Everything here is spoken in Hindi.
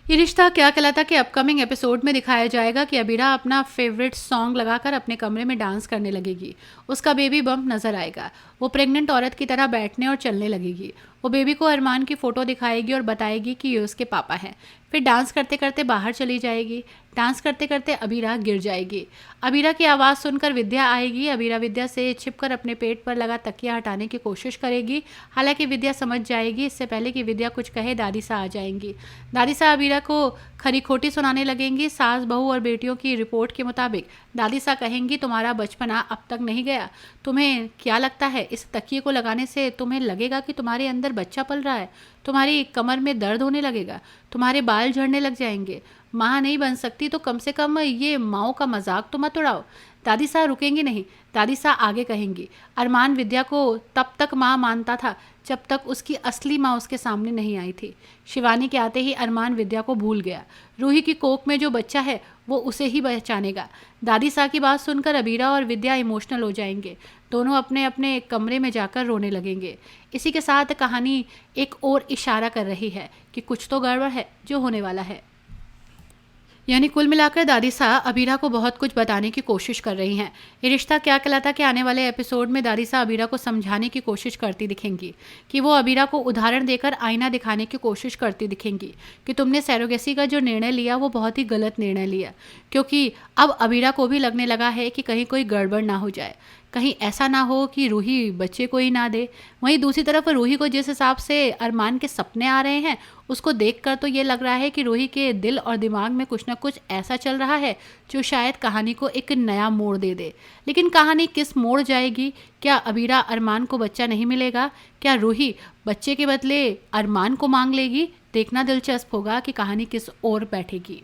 ये रिश्ता क्या कहलाता के अपकमिंग एपिसोड में दिखाया जाएगा कि अबीरा अपना फेवरेट सॉन्ग लगाकर अपने कमरे में डांस करने लगेगी। उसका बेबी बम्प नजर आएगा। वो प्रेग्नेंट औरत की तरह बैठने और चलने लगेगी। वो बेबी को अरमान की फ़ोटो दिखाएगी और बताएगी कि ये उसके पापा हैं। फिर डांस करते करते बाहर चली जाएगी। डांस करते करते अबीरा गिर जाएगी। अबीरा की आवाज़ सुनकर विद्या आएगी। अबीरा विद्या से छिपकर अपने पेट पर लगा तकिया हटाने की कोशिश करेगी। हालांकि विद्या समझ जाएगी। इससे पहले कि विद्या कुछ कहे, दादी सा आ जाएंगी। दादी सा अबीरा को खरी खोटी सुनाने लगेंगी। सास बहू और बेटियों की रिपोर्ट के मुताबिक दादी सा कहेंगी, तुम्हारा बचपना अब तक नहीं गया। तुम्हें क्या लगता है इस तकिए को लगाने से तुम्हें लगेगा कि तुम्हारे अंदर बच्चा पल रहा है? तुम्हारी कमर में दर्द होने लगेगा, तुम्हारे बाल झड़ने लग जाएंगे। माँ नहीं बन सकती तो कम से कम ये माओ का मजाक तो मत उड़ाओ। दादी सा रुकेंगी नहीं। दादी सा आगे कहेंगी, अरमान विद्या को तब तक माँ मानता था जब तक उसकी असली माँ उसके सामने नहीं आई थी। शिवानी के आते ही अरमान विद्या को भूल गया। रूही की कोख में जो बच्चा है वो उसे ही पहचानेगा। दादी सा की बात सुनकर अबीरा और विद्या इमोशनल हो जाएंगे। दोनों अपने अपने कमरे में जाकर रोने लगेंगे। इसी के साथ कहानी एक और इशारा कर रही है कि कुछ तो गड़बड़ है जो होने वाला है। यानी कुल मिलाकर दादी सा अबीरा को बहुत कुछ बताने की कोशिश कर रही हैं। ये रिश्ता क्या कहलाता कि आने वाले एपिसोड में दादी सा अबीरा को समझाने की कोशिश करती दिखेंगी कि वो अबीरा को उदाहरण देकर आईना दिखाने की कोशिश करती दिखेंगी कि तुमने सैरोगेसी का जो निर्णय लिया वो बहुत ही गलत निर्णय लिया, क्योंकि अब अबीरा को भी लगने लगा है कि कहीं कोई गड़बड़ ना हो जाए, कहीं ऐसा ना हो कि रूही बच्चे को ही ना दे। वहीं दूसरी तरफ रूही को जिस हिसाब से अरमान के सपने आ रहे हैं उसको देखकर तो ये लग रहा है कि रूही के दिल और दिमाग में कुछ ना कुछ ऐसा चल रहा है जो शायद कहानी को एक नया मोड़ दे दे। लेकिन कहानी किस मोड़ जाएगी? क्या अबीरा अरमान को बच्चा नहीं मिलेगा? क्या रूही बच्चे के बदले अरमान को मांग लेगी? देखना दिलचस्प होगा कि कहानी किस ओर बैठेगी।